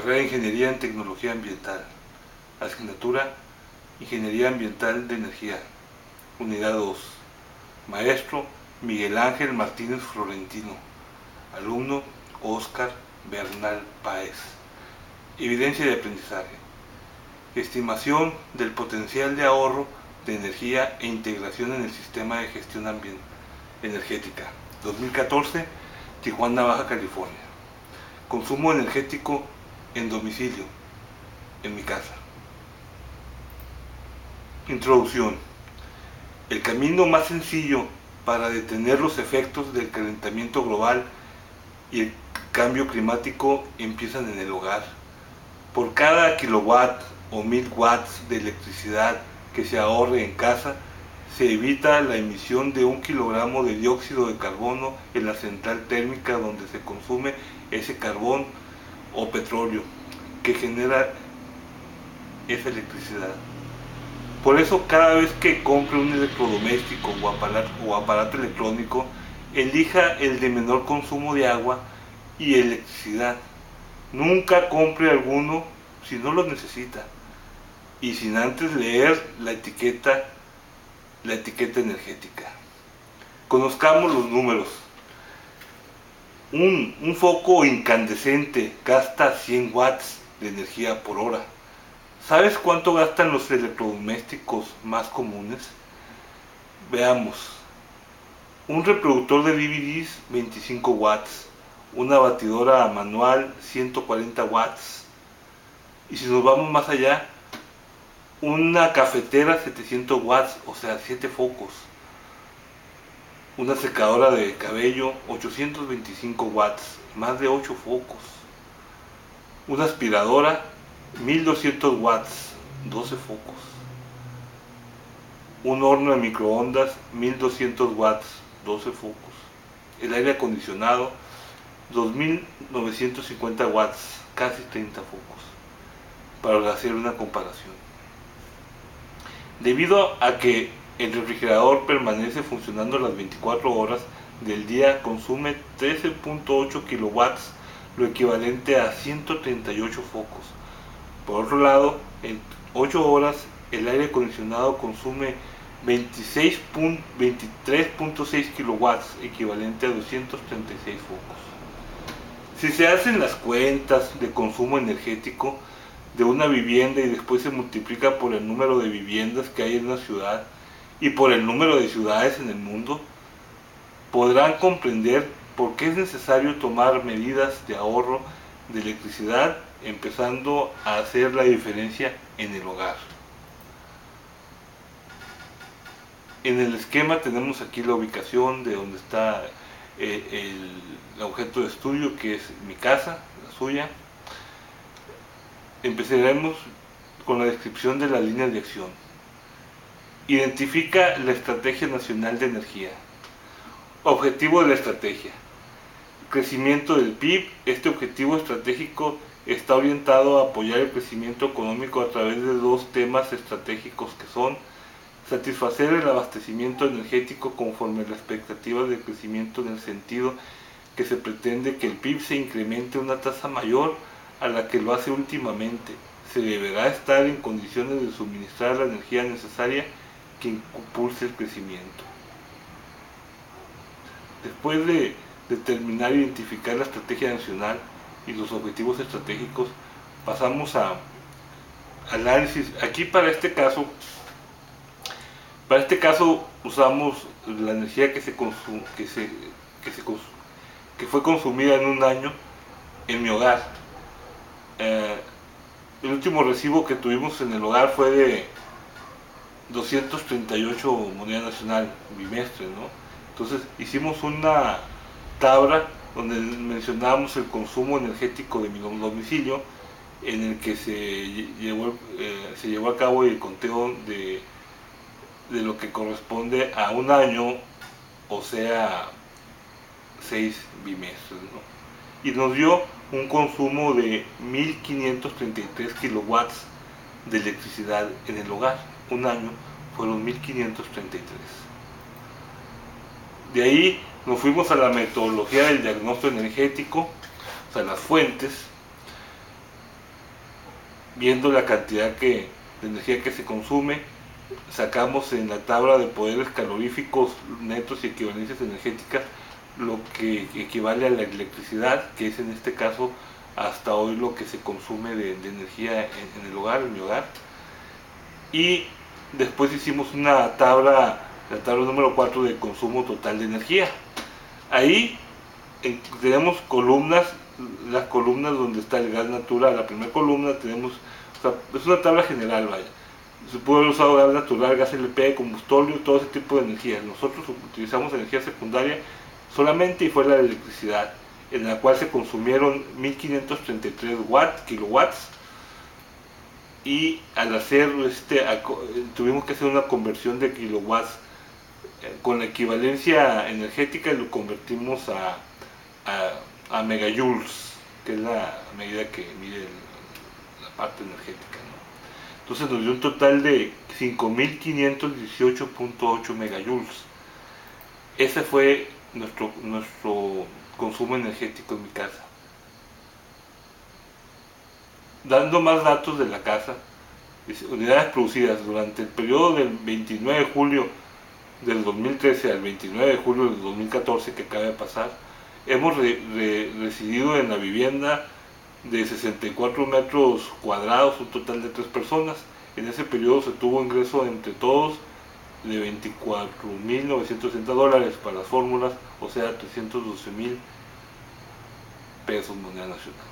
carrera de Ingeniería en Tecnología Ambiental, asignatura Ingeniería Ambiental de Energía, unidad 2, maestro Miguel Ángel Martínez Florentino, alumno Óscar Bernal Páez. Evidencia de aprendizaje, estimación del potencial de ahorro de energía e integración en el sistema de gestión energética, 2014, Tijuana, Baja California. Consumo energético en domicilio, en mi casa. Introducción. El camino más sencillo para detener los efectos del calentamiento global y el cambio climático empiezan en el hogar. Por cada kilowatt o 1000 watts de electricidad que se ahorre en casa, se evita la emisión de 1 kilogramo de dióxido de carbono en la central térmica donde se consume ese carbón o petróleo que genera esa electricidad. Por eso, cada vez que compre un electrodoméstico o aparato electrónico, elija el de menor consumo de agua y electricidad. Nunca compre alguno si no lo necesita y sin antes leer la etiqueta energética. Conozcamos los números. Un foco incandescente gasta 100 watts de energía por hora. ¿Sabes cuánto gastan los electrodomésticos más comunes? Veamos. Un reproductor de DVDs, 25 watts. Una batidora manual, 140 watts. Y si nos vamos más allá, una cafetera, 700 watts, o sea, 7 focos. Una secadora de cabello, 825 watts, más de 8 focos. Una aspiradora, 1200 watts, 12 focos. Un horno de microondas, 1200 watts, 12 focos. El aire acondicionado, 2950 watts, casi 30 focos, para hacer una comparación. Debido a que el refrigerador permanece funcionando las 24 horas del día, consume 13.8 kilowatts, lo equivalente a 138 focos. Por otro lado, en 8 horas el aire acondicionado consume 23.6 kilowatts, equivalente a 236 focos. Si se hacen las cuentas de consumo energético de una vivienda y después se multiplica por el número de viviendas que hay en una ciudad y por el número de ciudades en el mundo, podrán comprender por qué es necesario tomar medidas de ahorro de electricidad, empezando a hacer la diferencia en el hogar. En el esquema tenemos aquí la ubicación de donde está el objeto de estudio, que es mi casa, la suya. Empezaremos con la descripción de la línea de acción. Identifica la Estrategia Nacional de Energía. Objetivo de la estrategia: crecimiento del PIB. Este objetivo estratégico está orientado a apoyar el crecimiento económico a través de dos temas estratégicos que son: satisfacer el abastecimiento energético conforme a la expectativa de crecimiento, en el sentido que se pretende que el PIB se incremente a una tasa mayor a la que lo hace últimamente. Se deberá estar en condiciones de suministrar la energía necesaria que impulse el crecimiento. Después de determinar e identificar la estrategia nacional y los objetivos estratégicos, pasamos a análisis. Aquí para este caso usamos la energía que fue consumida en un año en mi hogar. El último recibo que tuvimos en el hogar fue de 238 moneda nacional bimestre, ¿no? Entonces hicimos una tabla donde mencionábamos el consumo energético de mi domicilio, en el que se llevó a cabo el conteo de lo que corresponde a un año, o sea, 6 bimestres, ¿no? Y nos dio un consumo de 1533 kilowatts de electricidad en el hogar. Un año fueron 1533. De ahí nos fuimos a la metodología del diagnóstico energético, o sea, las fuentes. viendo la cantidad de energía que se consume, sacamos en la tabla de poderes caloríficos netos y equivalencias energéticas lo que equivale a la electricidad, que es en este caso hasta hoy lo que se consume de energía en el hogar, en mi hogar. Y después hicimos una tabla, la tabla número 4 de consumo total de energía. Ahí tenemos columnas, las columnas donde está el gas natural. La primera columna tenemos, o sea, es una tabla general, vaya. Se puede haber usado gas natural, gas LP, combustóleo, todo ese tipo de energía. Nosotros utilizamos energía secundaria solamente y fue la electricidad, en la cual se consumieron 1533 kilowatts, y al hacer tuvimos que hacer una conversión de kilowatts con la equivalencia energética, y lo convertimos a megajoules, que es la medida que mide la parte energética, ¿no? Entonces nos dio un total de 5518.8 megajoules. Ese fue nuestro consumo energético en mi casa. Dando más datos de la casa, unidades producidas durante el periodo del 29 de julio del 2013 al 29 de julio del 2014 que acaba de pasar, hemos residido en la vivienda de 64 metros cuadrados, un total de 3 personas. En ese periodo se tuvo ingreso entre todos de $24,960 para las fórmulas, o sea, 312,000 pesos moneda nacional.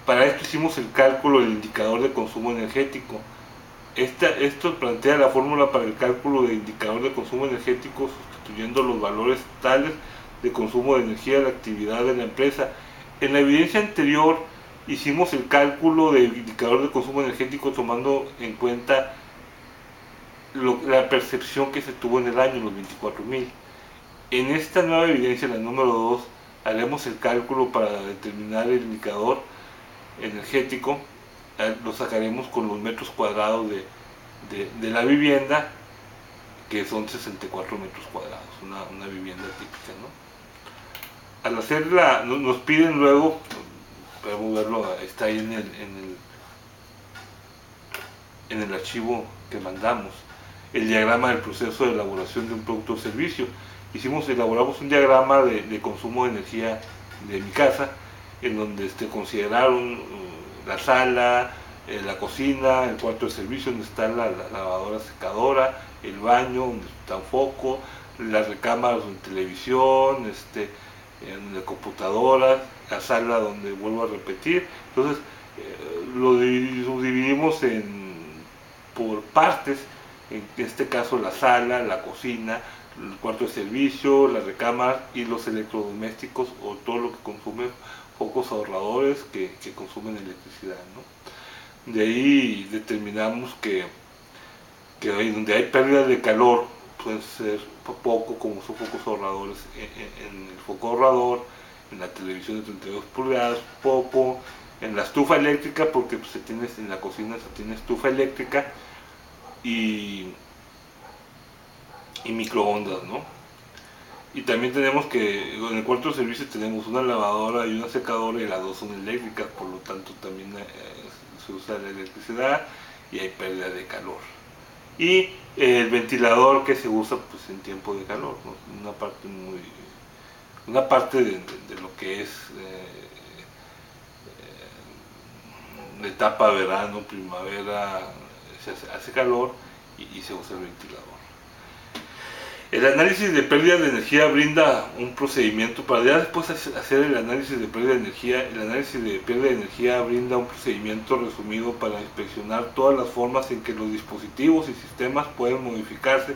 Para esto hicimos el cálculo del indicador de consumo energético. Esto plantea la fórmula para el cálculo del indicador de consumo energético, sustituyendo los valores totales de consumo de energía de la actividad de la empresa. En la evidencia anterior hicimos el cálculo del indicador de consumo energético tomando en cuenta la percepción que se tuvo en el año, los 24,000. En esta nueva evidencia, la número 2, haremos el cálculo para determinar el indicador energético. Lo sacaremos con los metros cuadrados de la vivienda, que son 64 metros cuadrados, una vivienda típica, ¿no? Al hacerla, nos piden luego, podemos verlo, está ahí en el archivo que mandamos, el diagrama del proceso de elaboración de un producto o servicio. Elaboramos un diagrama de consumo de energía de mi casa, en donde consideraron la sala, la cocina, el cuarto de servicio donde está la lavadora secadora, el baño donde está un foco, las recámaras de televisión, en la computadora, la sala donde vuelvo a repetir. Entonces lo dividimos por partes, en este caso la sala, la cocina, el cuarto de servicio, la recámara y los electrodomésticos, o todo lo que consume focos ahorradores que consumen electricidad, ¿no? De ahí determinamos que donde hay pérdidas de calor pueden ser poco, como son focos ahorradores en el foco ahorrador, en la televisión de 32 pulgadas, poco, en la estufa eléctrica, porque pues, en la cocina se tiene estufa eléctrica y microondas, ¿no? Y también tenemos que, en el cuarto de servicio tenemos una lavadora y una secadora, y las dos son eléctricas, por lo tanto también se usa la electricidad y hay pérdida de calor. Y el ventilador que se usa pues en tiempo de calor, ¿no? Una parte de lo que es la etapa verano, primavera, se hace calor y se usa el ventilador. El análisis de pérdida de energía brinda un procedimiento para ya después hacer el análisis de pérdida de energía. El análisis de pérdida de energía brinda un procedimiento resumido para inspeccionar todas las formas en que los dispositivos y sistemas pueden modificarse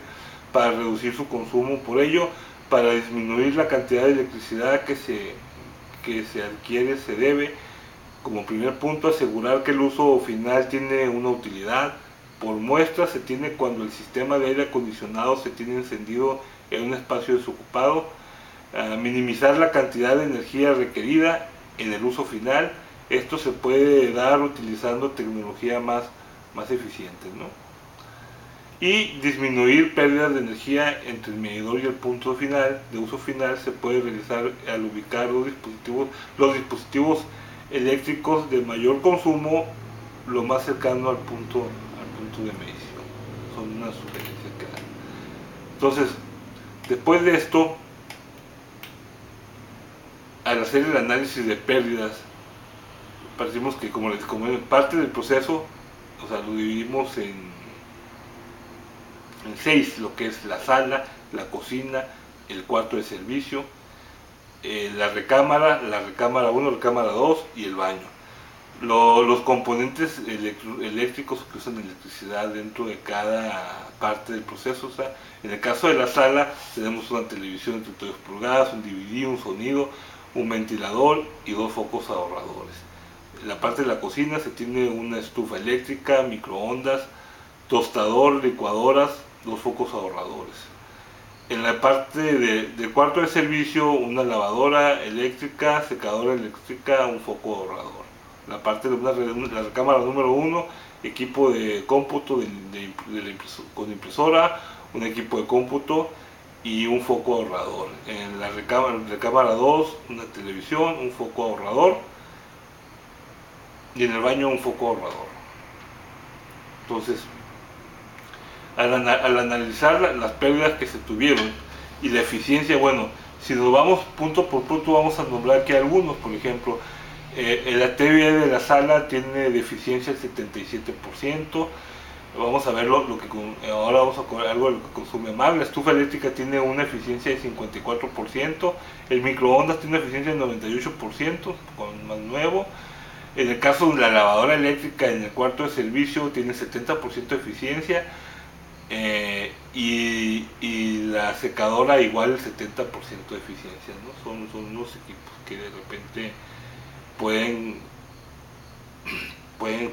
para reducir su consumo. Por ello, para disminuir la cantidad de electricidad que se adquiere, se debe, como primer punto, asegurar que el uso final tiene una utilidad. Por muestra se tiene cuando el sistema de aire acondicionado se tiene encendido en un espacio desocupado. Minimizar la cantidad de energía requerida en el uso final. Esto se puede dar utilizando tecnología más eficiente, ¿no? y disminuir pérdidas de energía entre el medidor y el punto final de uso final se puede realizar al ubicar los dispositivos eléctricos de mayor consumo lo más cercano al punto de medición. Son unas sugerencias que dan. Entonces, después de esto, al hacer el análisis de pérdidas, parecimos que como parte del proceso, o sea, lo dividimos en 6, lo que es la sala, la cocina, el cuarto de servicio, la recámara 1, recámara 2 y el baño. Los componentes eléctricos que usan electricidad dentro de cada parte del proceso. O sea, en el caso de la sala tenemos una televisión de 32 pulgadas, un DVD, un sonido, un ventilador y 2 focos ahorradores. En la parte de la cocina se tiene una estufa eléctrica, microondas, tostador, licuadoras, 2 focos ahorradores. En la parte del cuarto de servicio, una lavadora eléctrica, secadora eléctrica, un foco ahorrador. La parte de la recámara número 1, equipo de cómputo con impresora, un equipo de cómputo y un foco ahorrador. En la recámara 2, una televisión, un foco ahorrador y en el baño un foco ahorrador. Entonces, al analizar las pérdidas que se tuvieron y la eficiencia, bueno, si nos vamos punto por punto, vamos a nombrar aquí algunos. Por ejemplo, la TV de la sala tiene de eficiencia el 77%. Vamos a ver ahora vamos a ver algo de lo que consume más. La estufa eléctrica tiene una eficiencia de 54%. El microondas tiene una eficiencia del 98%, con más nuevo. En el caso de la lavadora eléctrica en el cuarto de servicio tiene 70% de eficiencia. Y la secadora igual el 70% de eficiencia, ¿no? Son unos equipos que de repente pueden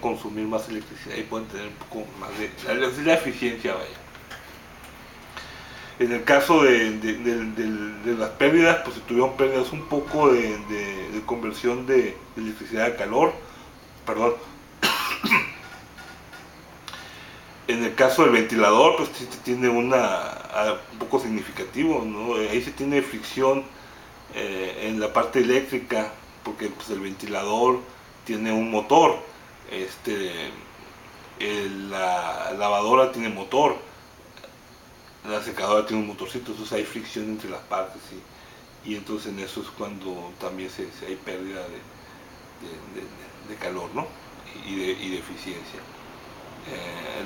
consumir más electricidad y pueden tener un poco más de la eficiencia, vaya. En el caso de las pérdidas, pues se tuvieron pérdidas un poco de conversión de electricidad a calor, perdón. En el caso del ventilador, pues tiene un poco significativo, ¿no? Ahí se tiene fricción en la parte eléctrica, porque pues, el ventilador tiene un motor, la lavadora tiene motor, la secadora tiene un motorcito, entonces hay fricción entre las partes y entonces en eso es cuando también hay pérdida de calor, ¿no? y de eficiencia.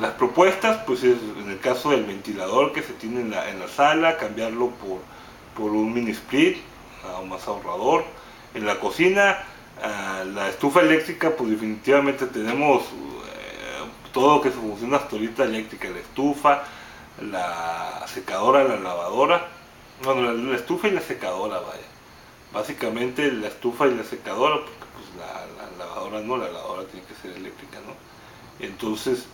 Las propuestas, pues es en el caso del ventilador que se tiene en la sala, cambiarlo por un mini split, o más ahorrador. En la cocina, la estufa eléctrica, pues definitivamente tenemos todo lo que funciona hasta ahorita eléctrica, la estufa, la secadora, la lavadora, bueno, la estufa y la secadora, vaya. Básicamente la estufa y la secadora, porque pues la lavadora no, la lavadora tiene que ser eléctrica, ¿no? Entonces,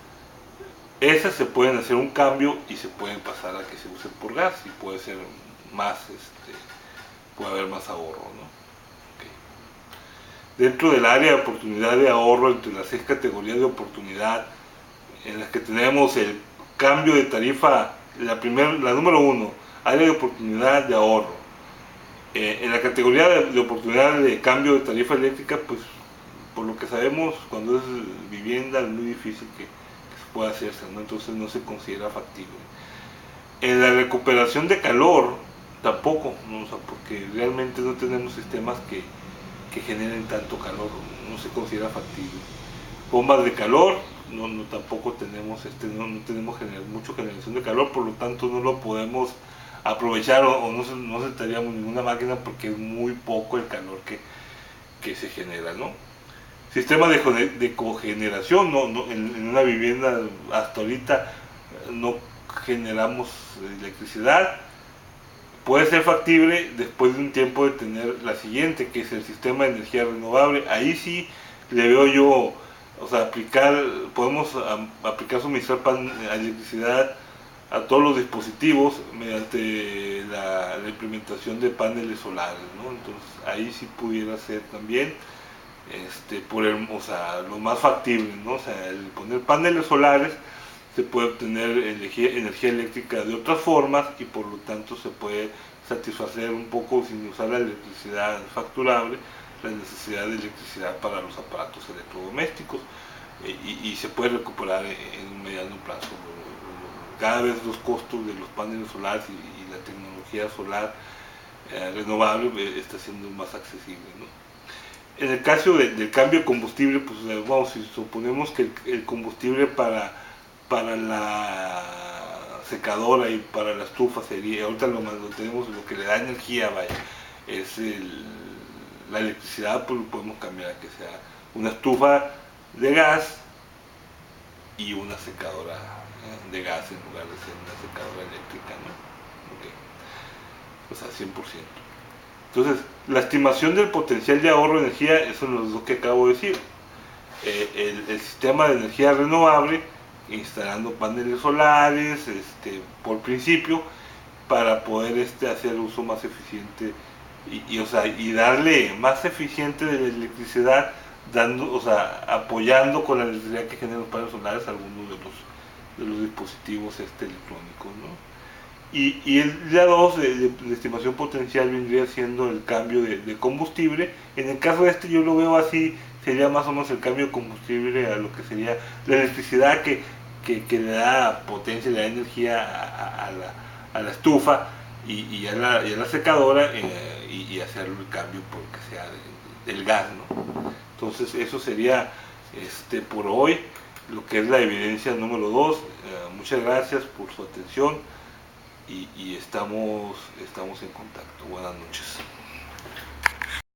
esas se pueden hacer un cambio y se pueden pasar a que se use por gas y puede ser más, puede haber más ahorro, ¿no? Okay. Dentro del área de oportunidad de ahorro, entre las 6 categorías de oportunidad, en las que tenemos el cambio de tarifa, la número 1, área de oportunidad de ahorro. En la categoría de oportunidad de cambio de tarifa eléctrica, pues por lo que sabemos, cuando es vivienda es muy difícil que se pueda hacerse, ¿no? Entonces no se considera factible. En la recuperación de calor tampoco, ¿no? O sea, porque realmente no tenemos sistemas que generen tanto calor, no se considera factible. Bombas de calor, tampoco tenemos no tenemos mucha generación de calor, por lo tanto no lo podemos aprovechar o no necesitaríamos ninguna máquina porque es muy poco el calor que se genera, ¿no? Sistema de cogeneración, en una vivienda hasta ahorita no generamos electricidad. Puede ser factible después de un tiempo de tener la siguiente, que es el sistema de energía renovable. Ahí sí le veo yo, o sea, podemos aplicar suministrar electricidad a todos los dispositivos mediante la implementación de paneles solares, ¿no? Entonces ahí sí pudiera ser también o sea, lo más factible, ¿no? O sea, el poner paneles solares se puede obtener energía eléctrica de otras formas y por lo tanto se puede satisfacer un poco, sin usar la electricidad facturable, la necesidad de electricidad para los aparatos electrodomésticos, y se puede recuperar en un mediano plazo. Cada vez los costos de los paneles solares y la tecnología solar renovable está siendo más accesible, ¿no? En el caso del cambio de combustible, pues vamos, si suponemos que el combustible para la secadora y para la estufa sería, ahorita lo tenemos, lo que le da energía, vaya, es la electricidad, pues lo podemos cambiar a que sea una estufa de gas y una secadora de gas en lugar de ser una secadora eléctrica, ¿no? Okay. O sea, 100%. Entonces, la estimación del potencial de ahorro de energía, eso es lo que acabo de decir. El sistema de energía renovable, instalando paneles solares, por principio, para poder hacer uso más eficiente y darle más eficiente de la electricidad, apoyando con la electricidad que generan los paneles solares a algunos de los dispositivos electrónicos, ¿no? Y el día 2 de estimación potencial vendría siendo el cambio de combustible. En el caso de yo lo veo así, sería más o menos el cambio de combustible a lo que sería la electricidad que le da potencia, le da energía a la estufa y a la secadora, y hacer el cambio porque sea del gas, ¿no? Entonces eso sería por hoy lo que es la evidencia número 2. Muchas gracias por su atención y estamos en contacto. Buenas noches.